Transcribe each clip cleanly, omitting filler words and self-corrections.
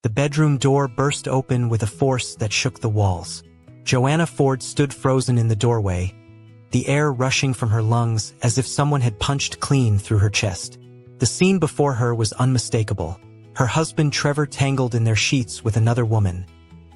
The bedroom door burst open with a force that shook the walls. Joanna Ford stood frozen in the doorway, the air rushing from her lungs as if someone had punched clean through her chest. The scene before her was unmistakable. Her husband Trevor tangled in their sheets with another woman,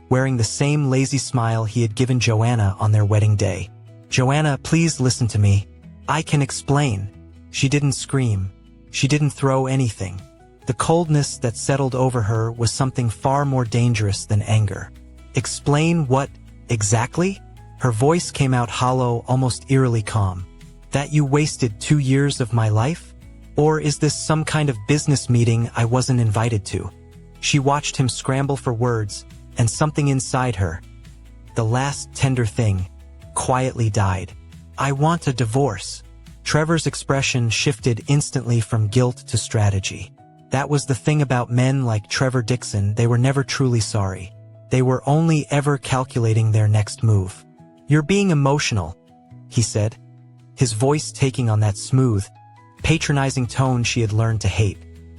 wearing the same lazy smile he had given Joanna on their wedding day. "Joanna, please listen to me. I can explain." She didn't scream. She didn't throw anything. The coldness that settled over her was something far more dangerous than anger. "Explain what, exactly?" Her voice came out hollow, almost eerily calm. "That you wasted 2 years of my life? Or is this some kind of business meeting I wasn't invited to?" She watched him scramble for words, and something inside her, the last tender thing, quietly died. "I want a divorce." Trevor's expression shifted instantly from guilt to strategy. That was the thing about men like Trevor Dixon, they were never truly sorry. They were only ever calculating their next move. "You're being emotional," he said, his voice taking on that smooth, patronizing tone she had learned to hate.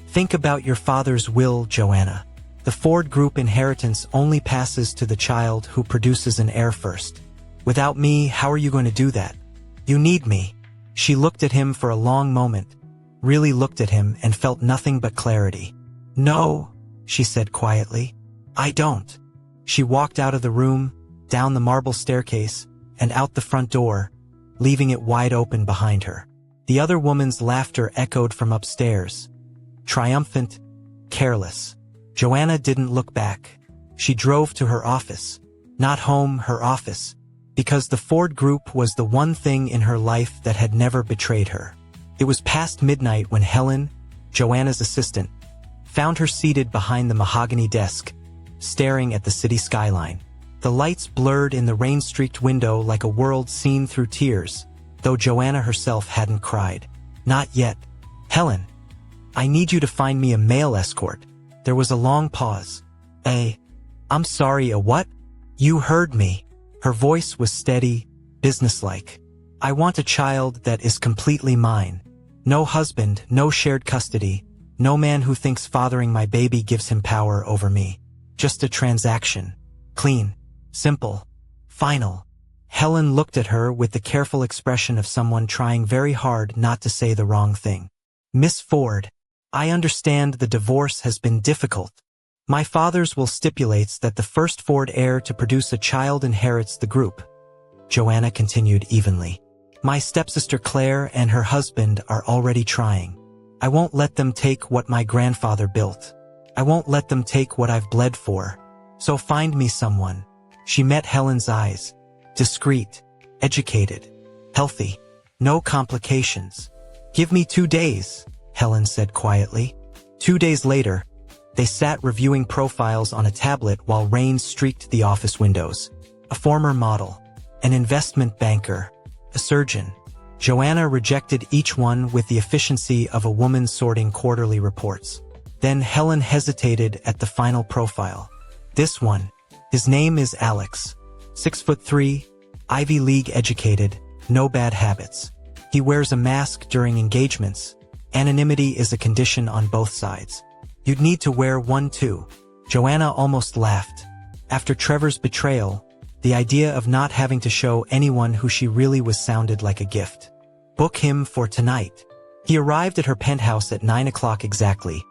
"Think about your father's will, Joanna. The Ford Group inheritance only passes to the child who produces an heir first. Without me, how are you going to do that? You need me." She looked at him for a long moment, really looked at him and felt nothing but clarity. "No," she said quietly. "I don't." She walked out of the room, down the marble staircase, and out the front door, leaving it wide open behind her. The other woman's laughter echoed from upstairs, triumphant, careless. Joanna didn't look back. She drove to her office. Not home, her office. Because the Ford Group was the one thing in her life that had never betrayed her. It was past midnight when Helen, Joanna's assistant, found her seated behind the mahogany desk, staring at the city skyline. The lights blurred in the rain-streaked window like a world seen through tears, though Joanna herself hadn't cried. "Not yet. Helen, I need you to find me a male escort." There was a long pause. I'm sorry, a what?" "You heard me." Her voice was steady, businesslike. "I want a child that is completely mine. No husband, no shared custody, no man who thinks fathering my baby gives him power over me. Just a transaction. Clean. Simple. Final." Helen looked at her with the careful expression of someone trying very hard not to say the wrong thing. "Miss Ford, I understand the divorce has been difficult. My father's will stipulates that the first Ford heir to produce a child inherits the group," Joanna continued evenly. "My stepsister Claire and her husband are already trying. I won't let them take what my grandfather built. I won't let them take what I've bled for. So find me someone." She met Helen's eyes. Discreet, educated, healthy, no complications. "Give me 2 days, Helen said quietly. 2 days later, they sat reviewing profiles on a tablet while rain streaked the office windows. A former model, an investment banker, a surgeon. Joanna rejected each one with the efficiency of a woman sorting quarterly reports. Then Helen hesitated at the final profile. "This one. His name is Alex. 6'3", Ivy League educated, no bad habits. He wears a mask during engagements. Anonymity is a condition on both sides. You'd need to wear one too." Joanna almost laughed. After Trevor's betrayal, the idea of not having to show anyone who she really was sounded like a gift. "Book him for tonight." He arrived at her penthouse at 9 o'clock exactly,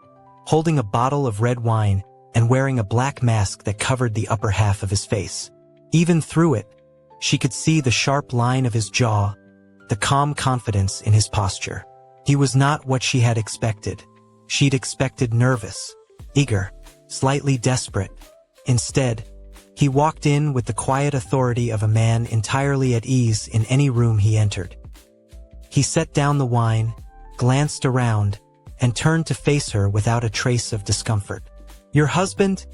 holding a bottle of red wine and wearing a black mask that covered the upper half of his face. Even through it, she could see the sharp line of his jaw, the calm confidence in his posture. He was not what she had expected. She'd expected nervous, eager, slightly desperate. Instead, he walked in with the quiet authority of a man entirely at ease in any room he entered. He set down the wine, glanced around, and turned to face her without a trace of discomfort. "Your husband?"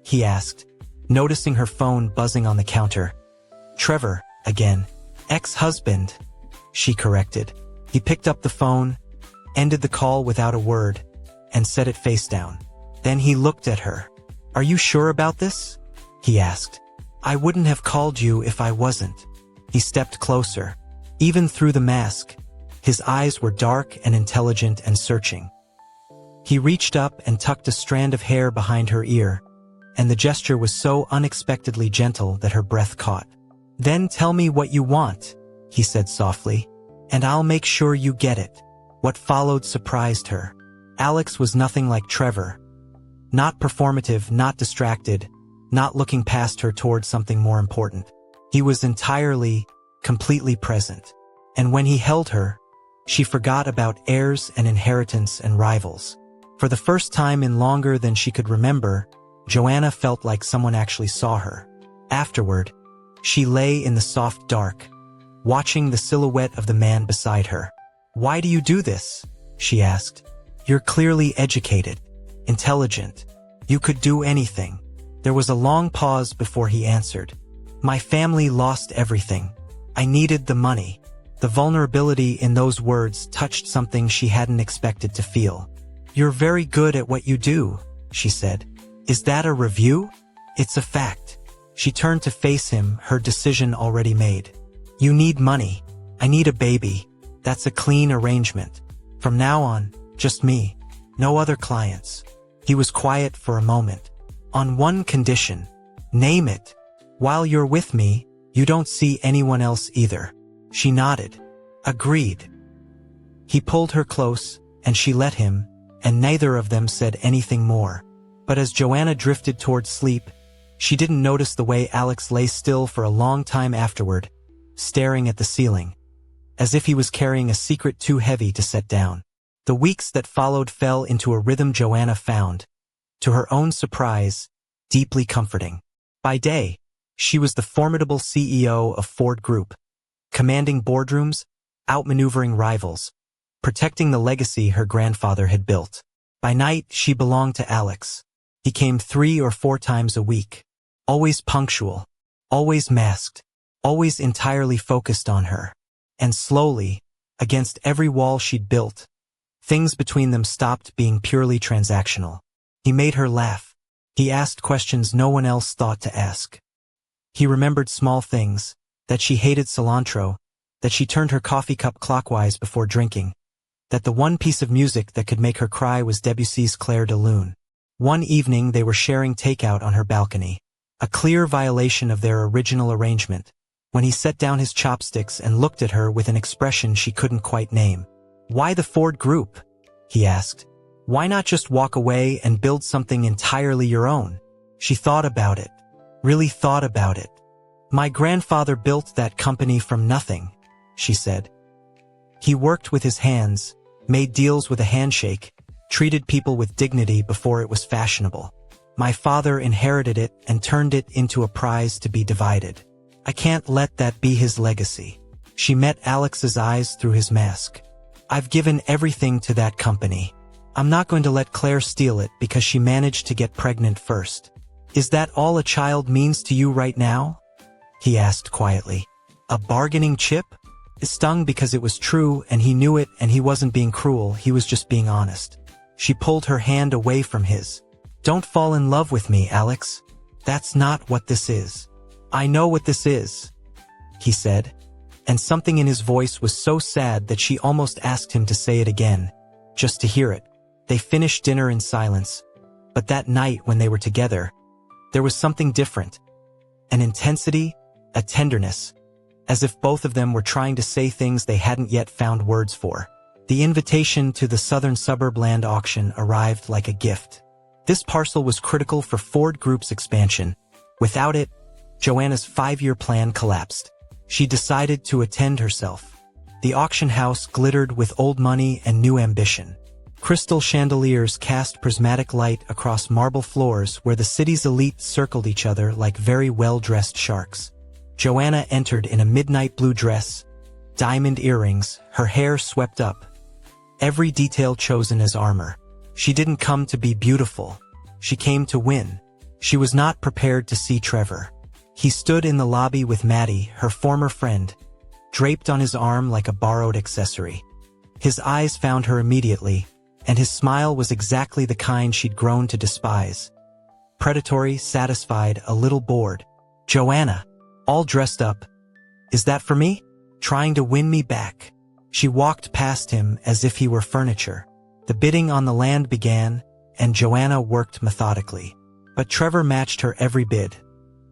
he asked, noticing her phone buzzing on the counter. "Trevor, again." "Ex-husband," she corrected. He picked up the phone, ended the call without a word, and set it face down. Then he looked at her. "Are you sure about this?" he asked. "I wouldn't have called you if I wasn't." He stepped closer. Even through the mask, his eyes were dark and intelligent and searching. He reached up and tucked a strand of hair behind her ear, and the gesture was so unexpectedly gentle that her breath caught. "Then tell me what you want," he said softly, "and I'll make sure you get it." What followed surprised her. Alex was nothing like Trevor. Not performative, not distracted, not looking past her toward something more important. He was entirely, completely present. And when he held her, she forgot about heirs and inheritance and rivals. For the first time in longer than she could remember, Joanna felt like someone actually saw her. Afterward, she lay in the soft dark, watching the silhouette of the man beside her. "Why do you do this?" she asked. "You're clearly educated, intelligent. You could do anything." There was a long pause before he answered. "My family lost everything. I needed the money." The vulnerability in those words touched something she hadn't expected to feel. "You're very good at what you do," she said. "Is that a review?" "It's a fact." She turned to face him, her decision already made. "You need money. I need a baby. That's a clean arrangement. From now on, just me. No other clients." He was quiet for a moment. "On one condition." "Name it." "While you're with me, you don't see anyone else either." She nodded. "Agreed." He pulled her close, and she let him, and neither of them said anything more. But as Joanna drifted toward sleep, she didn't notice the way Alex lay still for a long time afterward, staring at the ceiling, as if he was carrying a secret too heavy to set down. The weeks that followed fell into a rhythm Joanna found, to her own surprise, deeply comforting. By day, she was the formidable CEO of Ford Group, commanding boardrooms, outmaneuvering rivals, protecting the legacy her grandfather had built. By night, she belonged to Alex. He came 3 or 4 times a week, always punctual, always masked, always entirely focused on her. And slowly, against every wall she'd built, things between them stopped being purely transactional. He made her laugh. He asked questions no one else thought to ask. He remembered small things, that she hated cilantro, that she turned her coffee cup clockwise before drinking, that the one piece of music that could make her cry was Debussy's Clair de Lune. One evening they were sharing takeout on her balcony, a clear violation of their original arrangement, when he set down his chopsticks and looked at her with an expression she couldn't quite name. "Why the Ford Group?" he asked. "Why not just walk away and build something entirely your own?" She thought about it, really thought about it. "My grandfather built that company from nothing," she said. "He worked with his hands, made deals with a handshake, treated people with dignity before it was fashionable. My father inherited it and turned it into a prize to be divided. I can't let that be his legacy." She met Alex's eyes through his mask. "I've given everything to that company. I'm not going to let Claire steal it because she managed to get pregnant first." "Is that all a child means to you right now?" he asked quietly. "A bargaining chip?" It stung because it was true, and he knew it, and he wasn't being cruel, he was just being honest. She pulled her hand away from his. "Don't fall in love with me, Alex. That's not what this is." "I know what this is," he said, and something in his voice was so sad that she almost asked him to say it again, just to hear it. They finished dinner in silence, but that night when they were together, there was something different. An intensity, a tenderness, as if both of them were trying to say things they hadn't yet found words for. The invitation to the Southern Suburb land auction arrived like a gift. This parcel was critical for Ford Group's expansion. Without it, Joanna's 5-year plan collapsed. She decided to attend herself. The auction house glittered with old money and new ambition. Crystal chandeliers cast prismatic light across marble floors where the city's elite circled each other like very well-dressed sharks. Joanna entered in a midnight blue dress, diamond earrings, her hair swept up, every detail chosen as armor. She didn't come to be beautiful. She came to win. She was not prepared to see Trevor. He stood in the lobby with Maddie, her former friend, draped on his arm like a borrowed accessory. His eyes found her immediately, and his smile was exactly the kind she'd grown to despise. Predatory, satisfied, a little bored. "Joanna, all dressed up. Is that for me? Trying to win me back?" She walked past him as if he were furniture. The bidding on the land began, and Joanna worked methodically. But Trevor matched her every bid.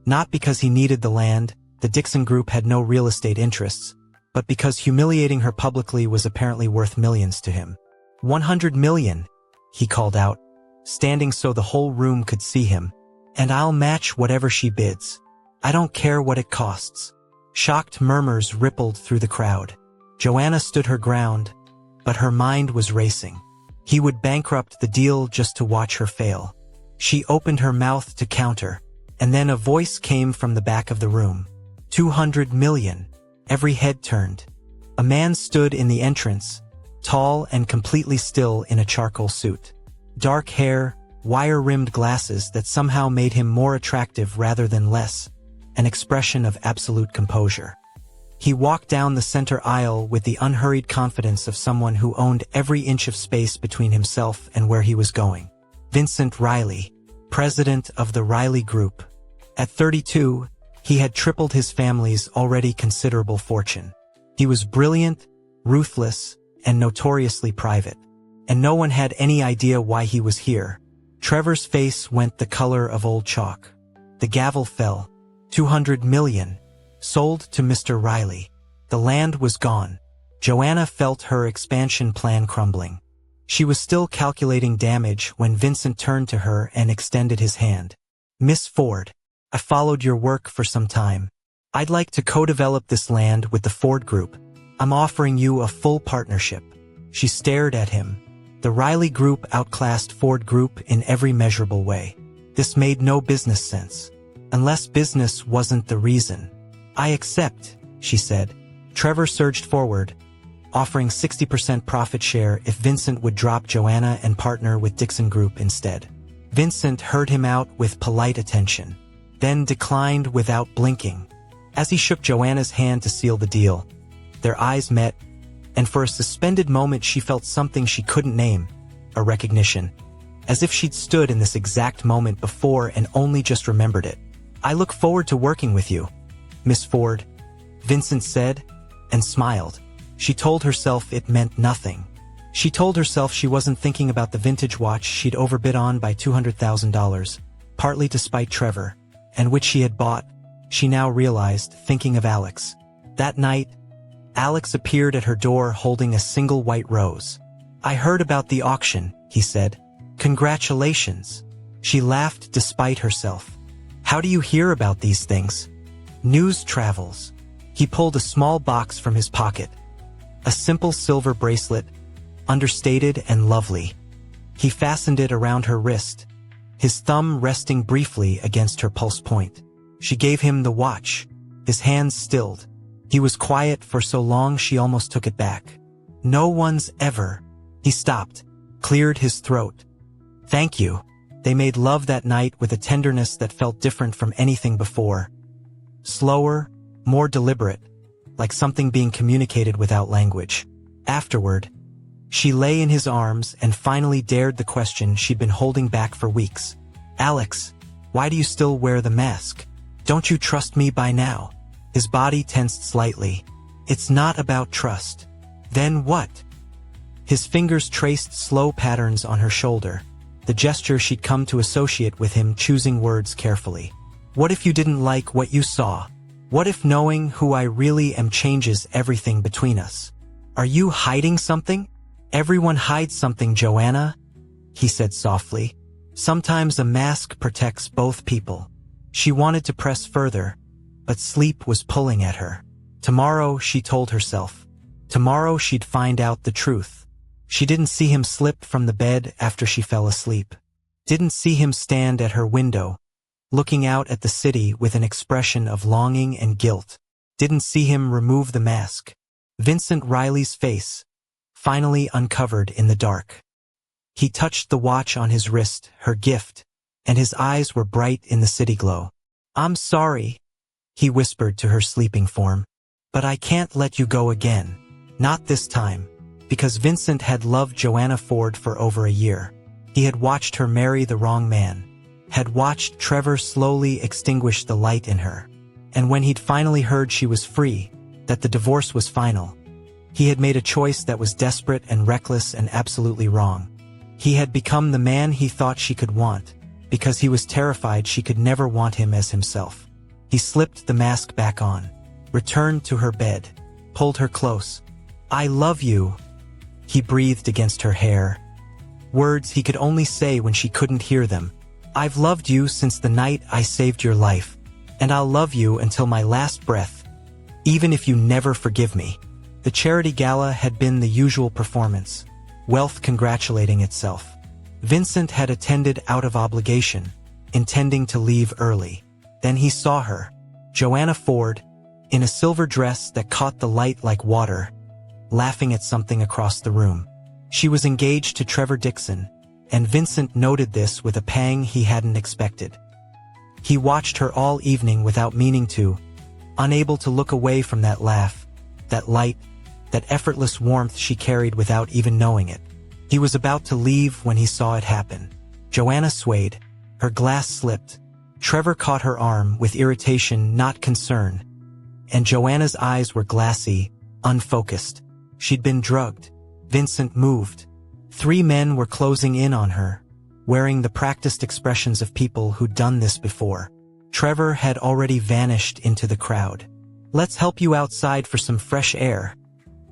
Not because he needed the land, the Dixon Group had no real estate interests, but because humiliating her publicly was apparently worth millions to him. 100 million, he called out, standing so the whole room could see him. And I'll match whatever she bids. I don't care what it costs. Shocked murmurs rippled through the crowd. Joanna stood her ground, but her mind was racing. He would bankrupt the deal just to watch her fail. She opened her mouth to counter, and then a voice came from the back of the room. 200 million. Every head turned. A man stood in the entrance, tall and completely still in a charcoal suit. Dark hair, wire-rimmed glasses that somehow made him more attractive rather than less, an expression of absolute composure. He walked down the center aisle with the unhurried confidence of someone who owned every inch of space between himself and where he was going. Vincent Riley, president of the Riley Group. At 32, he had tripled his family's already considerable fortune. He was brilliant, ruthless, and notoriously private. And no one had any idea why he was here. Trevor's face went the color of old chalk. The gavel fell. 200 million. Sold to Mr. Riley. The land was gone. Joanna felt her expansion plan crumbling. She was still calculating damage when Vincent turned to her and extended his hand. Miss Ford, I followed your work for some time. I'd like to co-develop this land with the Ford Group. I'm offering you a full partnership. She stared at him. The Riley Group outclassed Ford Group in every measurable way. This made no business sense. Unless business wasn't the reason. I accept, she said. Trevor surged forward, offering 60% profit share if Vincent would drop Joanna and partner with Dixon Group instead. Vincent heard him out with polite attention, then declined without blinking. As he shook Joanna's hand to seal the deal, their eyes met, and for a suspended moment she felt something she couldn't name, a recognition, as if she'd stood in this exact moment before and only just remembered it. I look forward to working with you, Miss Ford, Vincent said, and smiled. She told herself it meant nothing. She told herself she wasn't thinking about the vintage watch she'd overbid on by $200,000, partly to spite Trevor, and which she had bought, she now realized, thinking of Alex. That night, Alex appeared at her door holding a single white rose. I heard about the auction, he said. Congratulations. She laughed despite herself. How do you hear about these things? News travels. He pulled a small box from his pocket. A simple silver bracelet, understated and lovely. He fastened it around her wrist, his thumb resting briefly against her pulse point. She gave him the watch. His hands stilled. He was quiet for so long she almost took it back. No one's ever. He stopped, cleared his throat. Thank you. They made love that night with a tenderness that felt different from anything before. Slower, more deliberate, like something being communicated without language. Afterward, she lay in his arms and finally dared the question she'd been holding back for weeks. Alex, why do you still wear the mask? Don't you trust me by now? His body tensed slightly. It's not about trust. Then what? His fingers traced slow patterns on her shoulder, the gesture she'd come to associate with him, choosing words carefully. What if you didn't like what you saw? What if knowing who I really am changes everything between us? Are you hiding something? Everyone hides something, Joanna, he said softly. Sometimes a mask protects both people. She wanted to press further, but sleep was pulling at her. Tomorrow, she told herself. Tomorrow she'd find out the truth. She didn't see him slip from the bed after she fell asleep. Didn't see him stand at her window, looking out at the city with an expression of longing and guilt. Didn't see him remove the mask. Vincent Riley's face, finally uncovered in the dark. He touched the watch on his wrist, her gift, and his eyes were bright in the city glow. I'm sorry, he whispered to her sleeping form, but I can't let you go again. Not this time. Because Vincent had loved Joanna Ford for over a year. He had watched her marry the wrong man, had watched Trevor slowly extinguish the light in her. And when he'd finally heard she was free, that the divorce was final, He had made a choice that was desperate and reckless and absolutely wrong. He had become the man he thought she could want, because he was terrified she could never want him as himself. He slipped the mask back on, returned to her bed, pulled her close. "I love you," he breathed against her hair. Words he could only say when she couldn't hear them. "I've loved you since the night I saved your life, and I'll love you until my last breath, even if you never forgive me." The charity gala had been the usual performance, wealth congratulating itself. Vincent had attended out of obligation, intending to leave early. Then he saw her, Joanna Ford, in a silver dress that caught the light like water, laughing at something across the room. She was engaged to Trevor Dixon, and Vincent noted this with a pang he hadn't expected. He watched her all evening without meaning to, unable to look away from that laugh, that light, that effortless warmth she carried without even knowing it. He was about to leave when he saw it happen. Joanna swayed, her glass slipped. Trevor caught her arm with irritation, not concern, and Joanna's eyes were glassy, unfocused. She'd been drugged. Vincent moved. 3 men were closing in on her, wearing the practiced expressions of people who'd done this before. Trevor had already vanished into the crowd. "Let's help you outside for some fresh air,"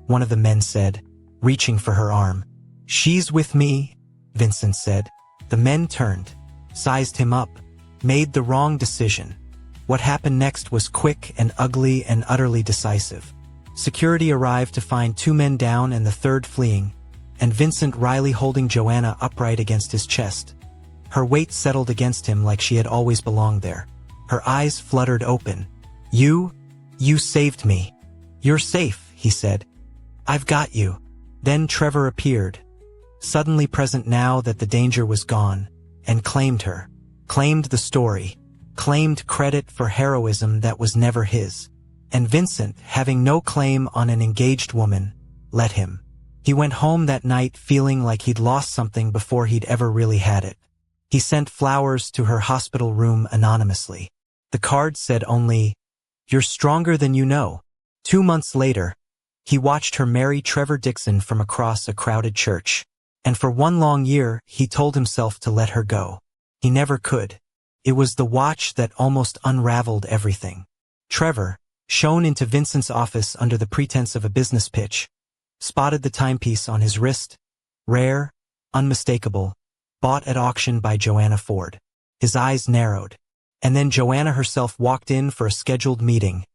one of the men said, reaching for her arm. "She's with me," Vincent said. The men turned, sized him up, made the wrong decision. What happened next was quick and ugly and utterly decisive. Security arrived to find 2 men down and the third fleeing, and Vincent Riley holding Joanna upright against his chest. Her weight settled against him like she had always belonged there. Her eyes fluttered open. You saved me. You're safe," he said. "I've got you." Then Trevor appeared, suddenly present now that the danger was gone, and claimed her, claimed the story, claimed credit for heroism that was never his. And Vincent, having no claim on an engaged woman, let him. He went home that night feeling like he'd lost something before he'd ever really had it. He sent flowers to her hospital room anonymously. The card said only, "You're stronger than you know." 2 months later, he watched her marry Trevor Dixon from across a crowded church. And for 1 long year, he told himself to let her go. He never could. It was the watch that almost unraveled everything. Trevor, shown into Vincent's office under the pretense of a business pitch, spotted the timepiece on his wrist, rare, unmistakable, bought at auction by Joanna Ford. His eyes narrowed. And then Joanna herself walked in for a scheduled meeting,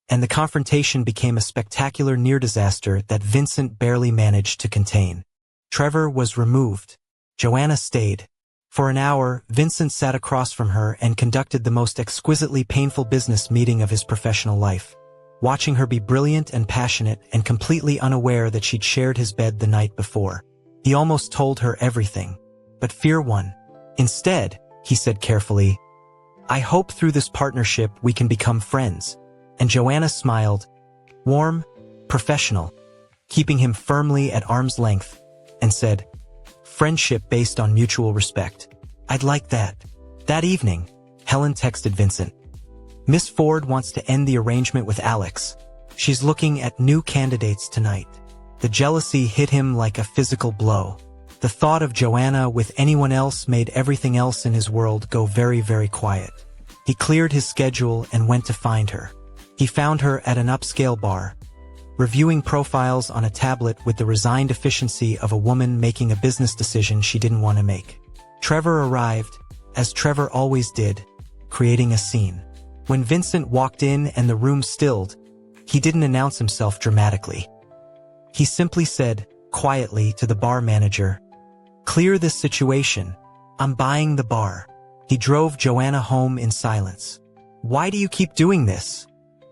and the confrontation became a spectacular near-disaster that Vincent barely managed to contain. Trevor was removed. Joanna stayed. For an hour, Vincent sat across from her and conducted the most exquisitely painful business meeting of his professional life, watching her be brilliant and passionate and completely unaware that she'd shared his bed the night before. He almost told her everything, but fear won. Instead, he said carefully, "I hope through this partnership we can become friends." And Joanna smiled, warm, professional, keeping him firmly at arm's length, and said, "Friendship based on mutual respect. I'd like that." That evening, Helen texted Vincent. "Miss Ford wants to end the arrangement with Alex. She's looking at new candidates tonight." The jealousy hit him like a physical blow. The thought of Joanna with anyone else made everything else in his world go very, very quiet. He cleared his schedule and went to find her. He found her at an upscale bar, reviewing profiles on a tablet with the resigned efficiency of a woman making a business decision she didn't want to make. Trevor arrived, as Trevor always did, creating a scene. When Vincent walked in and the room stilled, he didn't announce himself dramatically. He simply said, quietly, to the bar manager, "Clear this situation. I'm buying the bar." He drove Joanna home in silence. "Why do you keep doing this?"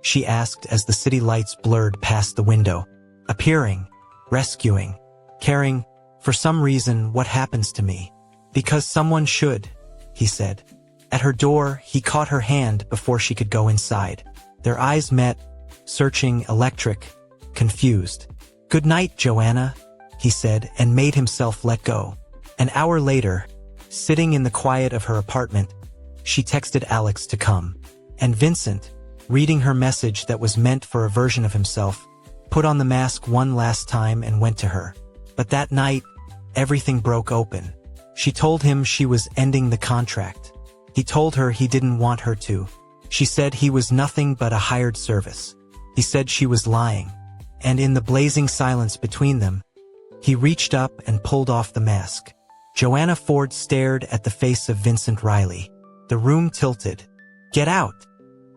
she asked as the city lights blurred past the window. "Appearing, rescuing, caring, for some reason, what happens to me?" "Because someone should," he said. At her door, he caught her hand before she could go inside. Their eyes met, searching, electric, confused. "Good night, Joanna," he said, and made himself let go. An hour later, sitting in the quiet of her apartment, she texted Alex to come. And Vincent, reading her message that was meant for a version of himself, put on the mask one last time and went to her. But that night, everything broke open. She told him she was ending the contract. He told her he didn't want her to. She said he was nothing but a hired service. He said she was lying. And in the blazing silence between them, he reached up and pulled off the mask. Joanna Ford stared at the face of Vincent Riley. The room tilted. "Get out,"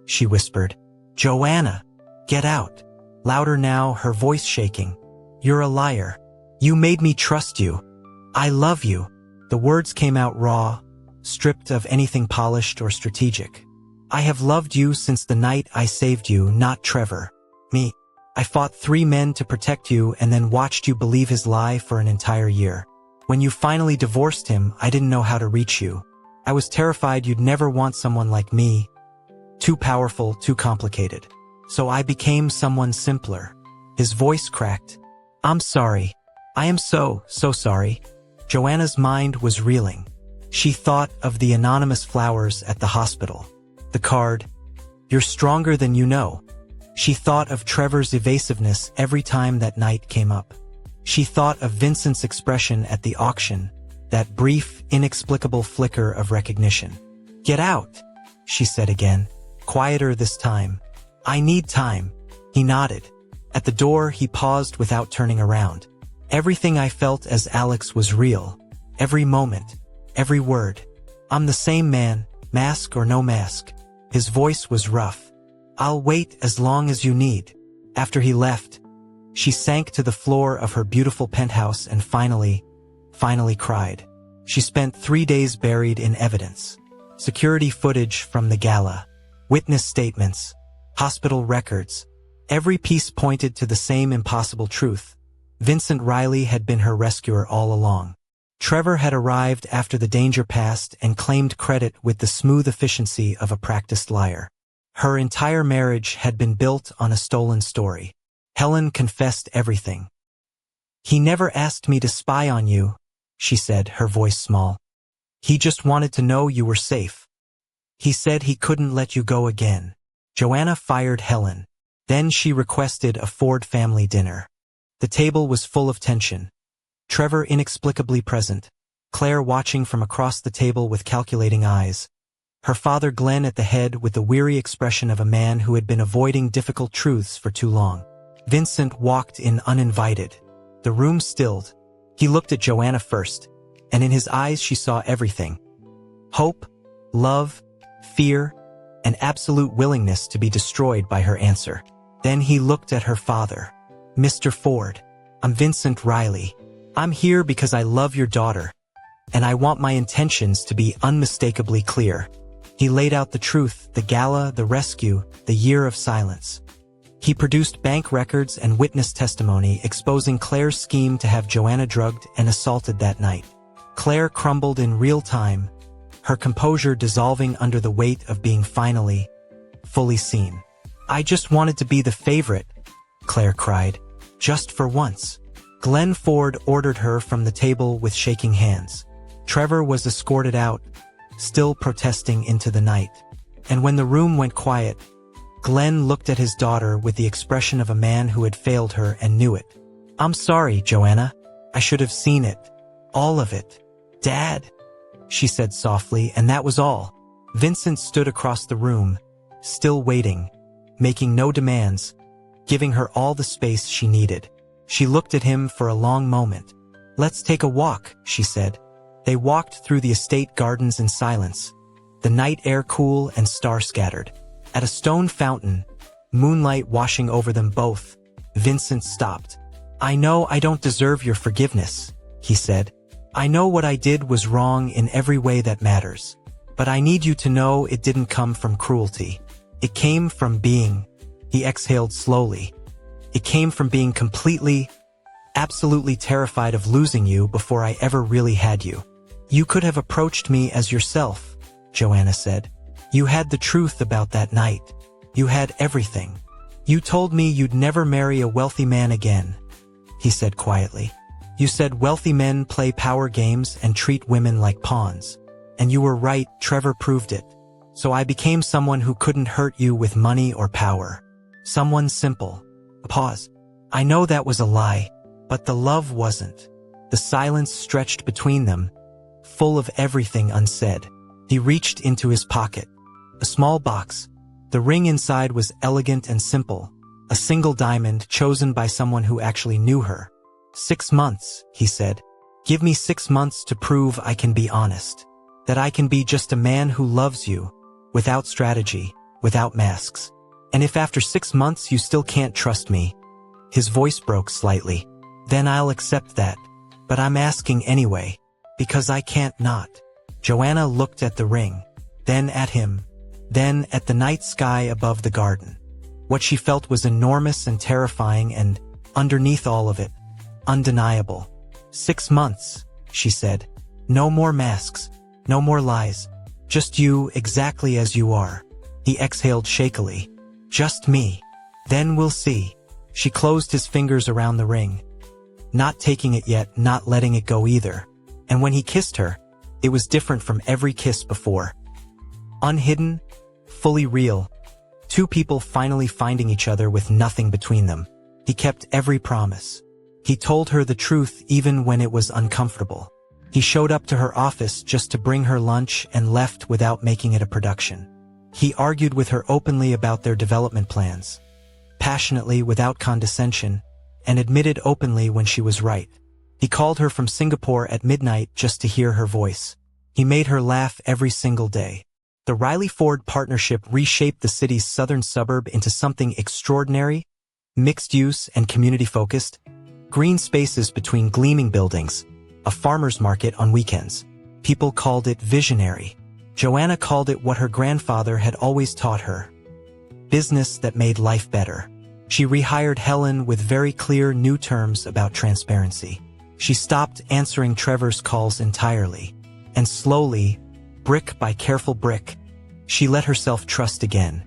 she whispered. "Joanna, get out." Louder now, her voice shaking. "You're a liar. You made me trust you. I love you." The words came out raw, stripped of anything polished or strategic. "I have loved you since the night I saved you, not Trevor. Me. I fought 3 men to protect you and then watched you believe his lie for an entire year. When you finally divorced him, I didn't know how to reach you. I was terrified you'd never want someone like me. Too powerful, too complicated. So I became someone simpler." His voice cracked. "I'm sorry. I am so sorry." Joanna's mind was reeling. She thought of the anonymous flowers at the hospital. The card, "You're stronger than you know." She thought of Trevor's evasiveness every time that night came up. She thought of Vincent's expression at the auction, that brief, inexplicable flicker of recognition. "Get out," she said again, quieter this time. "I need time." He nodded. At the door, he paused without turning around. "Everything I felt as Alex was real. Every moment, every word. I'm the same man, mask or no mask." His voice was rough. "I'll wait as long as you need." After he left, she sank to the floor of her beautiful penthouse and finally cried. She spent 3 days buried in evidence. Security footage from the gala, witness statements, hospital records. Every piece pointed to the same impossible truth. Vincent Riley had been her rescuer all along. Trevor had arrived after the danger passed and claimed credit with the smooth efficiency of a practiced liar. Her entire marriage had been built on a stolen story. Helen confessed everything. "He never asked me to spy on you," she said, her voice small. "He just wanted to know you were safe. He said he couldn't let you go again." Joanna fired Helen. Then she requested a Ford family dinner. The table was full of tension. Trevor inexplicably present, Claire watching from across the table with calculating eyes. Her father Glenn at the head with the weary expression of a man who had been avoiding difficult truths for too long. Vincent walked in uninvited. The room stilled. He looked at Joanna first, and in his eyes she saw everything. Hope, love, fear, and absolute willingness to be destroyed by her answer. Then he looked at her father. "Mr. Ford, I'm Vincent Riley. I'm here because I love your daughter, and I want my intentions to be unmistakably clear." He laid out the truth, the gala, the rescue, the year of silence. He produced bank records and witness testimony exposing Claire's scheme to have Joanna drugged and assaulted that night. Claire crumbled in real time, her composure dissolving under the weight of being fully seen. "I just wanted to be the favorite," Claire cried. "Just for once." Glenn Ford ordered her from the table with shaking hands. Trevor was escorted out, still protesting into the night. And when the room went quiet, Glenn looked at his daughter with the expression of a man who had failed her and knew it. "I'm sorry, Joanna. I should have seen it. All of it. Dad," she said softly, and that was all. Vincent stood across the room, still waiting, making no demands, giving her all the space she needed. She looked at him for a long moment. "Let's take a walk," she said. They walked through the estate gardens in silence, the night air cool and star-scattered. At a stone fountain, moonlight washing over them both, Vincent stopped. "I know I don't deserve your forgiveness," he said. "I know what I did was wrong in every way that matters. But I need you to know it didn't come from cruelty. It came from being," he exhaled slowly. "It came from being completely, absolutely terrified of losing you before I ever really had you." "You could have approached me as yourself," Joanna said. "You had the truth about that night. You had everything. You told me you'd never marry a wealthy man again," he said quietly. "You said wealthy men play power games and treat women like pawns. And you were right, Trevor proved it. So I became someone who couldn't hurt you with money or power. Someone simple." A pause. I know that was a lie, but the love wasn't. The silence stretched between them, full of everything unsaid. He reached into his pocket. A small box. The ring inside was elegant and simple. A single diamond chosen by someone who actually knew her. 6 months, he said. Give me 6 months to prove I can be honest. That I can be just a man who loves you, without strategy, without masks. And if after 6 months you still can't trust me, his voice broke slightly, then I'll accept that. But I'm asking anyway, because I can't not. Joanna looked at the ring, then at him, then at the night sky above the garden. What she felt was enormous and terrifying and, underneath all of it, undeniable. 6 months, she said. No more masks, no more lies. Just you exactly as you are. He exhaled shakily. Just me. Then we'll see. She closed his fingers around the ring. Not taking it yet, not letting it go either. And when he kissed her, it was different from every kiss before. Unhidden, fully real. 2 people finally finding each other with nothing between them. He kept every promise. He told her the truth even when it was uncomfortable. He showed up to her office just to bring her lunch and left without making it a production. He argued with her openly about their development plans, passionately without condescension, and admitted openly when she was right. He called her from Singapore at midnight just to hear her voice. He made her laugh every single day. The Riley-Ford partnership reshaped the city's southern suburb into something extraordinary, mixed-use and community-focused, green spaces between gleaming buildings, a farmer's market on weekends. People called it visionary. Joanna called it what her grandfather had always taught her. Business that made life better. She rehired Helen with very clear new terms about transparency. She stopped answering Trevor's calls entirely. And slowly, brick by careful brick, she let herself trust again.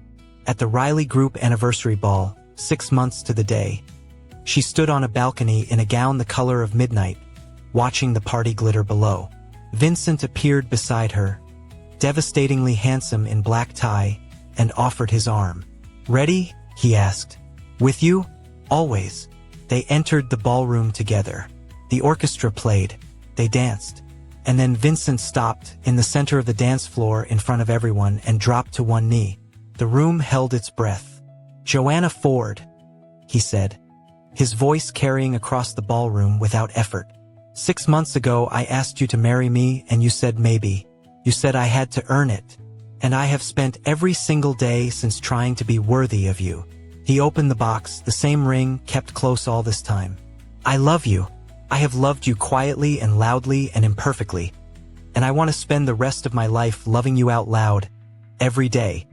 At the Riley Group anniversary ball, 6 months to the day, she stood on a balcony in a gown the color of midnight, watching the party glitter below. Vincent appeared beside her, devastatingly handsome in black tie, and offered his arm. Ready? He asked. With you? Always. They entered the ballroom together. The orchestra played. They danced. And then Vincent stopped in the center of the dance floor in front of everyone and dropped to one knee. The room held its breath. Joanna Ford, he said, his voice carrying across the ballroom without effort. 6 months ago I asked you to marry me and you said maybe. You said I had to earn it. And I have spent every single day since trying to be worthy of you. He opened the box, the same ring kept close all this time. I love you. I have loved you quietly and loudly and imperfectly. And I want to spend the rest of my life loving you out loud, every day,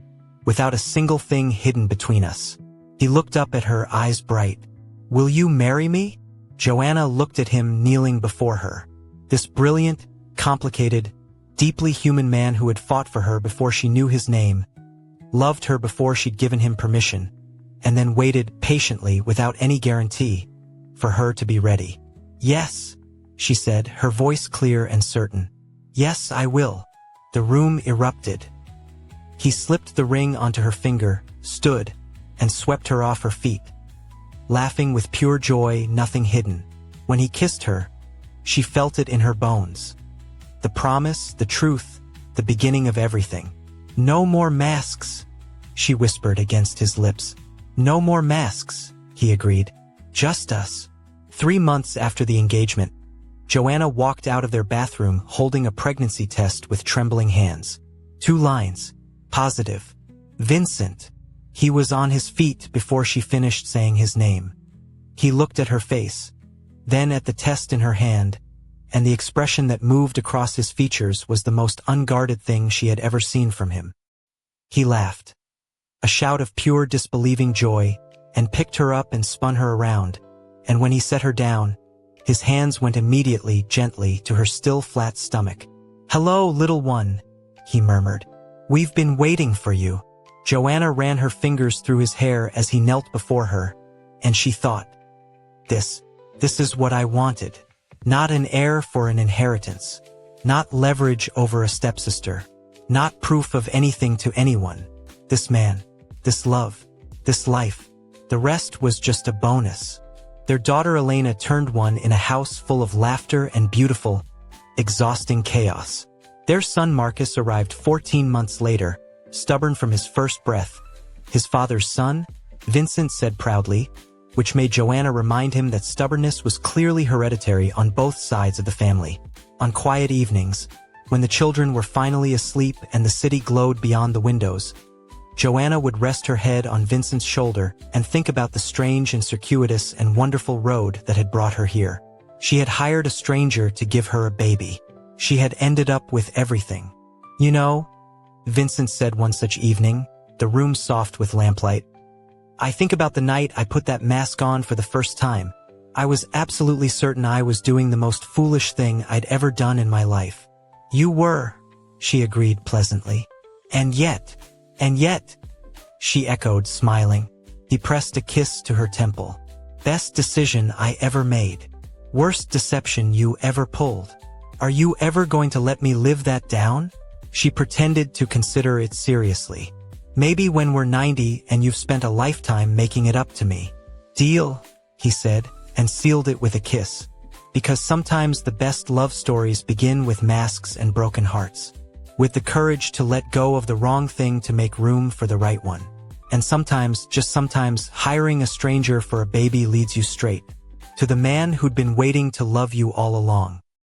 without a single thing hidden between us. He looked up at her, eyes bright. Will you marry me? Joanna looked at him kneeling before her. This brilliant, complicated, deeply human man who had fought for her before she knew his name, loved her before she'd given him permission, and then waited patiently without any guarantee for her to be ready. Yes, she said, her voice clear and certain. Yes, I will. The room erupted. He slipped the ring onto her finger, stood, and swept her off her feet, laughing with pure joy, nothing hidden. When he kissed her, she felt it in her bones. The promise, the truth, the beginning of everything. No more masks, she whispered against his lips. No more masks, he agreed. Just us. 3 months after the engagement, Joanna walked out of their bathroom holding a pregnancy test with trembling hands. 2 lines. Positive. Vincent. He was on his feet before she finished saying his name. He looked at her face, then at the test in her hand, and the expression that moved across his features was the most unguarded thing she had ever seen from him. He laughed. A shout of pure disbelieving joy, and picked her up and spun her around, and when he set her down, his hands went immediately, gently, to her still flat stomach. Hello, little one, he murmured. We've been waiting for you. Joanna ran her fingers through his hair as he knelt before her, and she thought, This is what I wanted. Not an heir for an inheritance. Not leverage over a stepsister. Not proof of anything to anyone. This man. This love. This life. The rest was just a bonus. Their daughter Elena turned one in a house full of laughter and beautiful, exhausting chaos. Their son Marcus arrived 14 months later, stubborn from his first breath. His father's son, Vincent said proudly, which made Joanna remind him that stubbornness was clearly hereditary on both sides of the family. On quiet evenings, when the children were finally asleep and the city glowed beyond the windows, Joanna would rest her head on Vincent's shoulder and think about the strange and circuitous and wonderful road that had brought her here. She had hired a stranger to give her a baby. She had ended up with everything. You know, Vincent said one such evening, the room soft with lamplight. I think about the night I put that mask on for the first time. I was absolutely certain I was doing the most foolish thing I'd ever done in my life. You were, she agreed pleasantly. And yet, she echoed, smiling. He pressed a kiss to her temple. Best decision I ever made. Worst deception you ever pulled. Are you ever going to let me live that down? She pretended to consider it seriously. Maybe when we're 90 and you've spent a lifetime making it up to me. Deal, he said, and sealed it with a kiss. Because sometimes the best love stories begin with masks and broken hearts. With the courage to let go of the wrong thing to make room for the right one. And sometimes, just sometimes, hiring a stranger for a baby leads you straight to the man who'd been waiting to love you all along.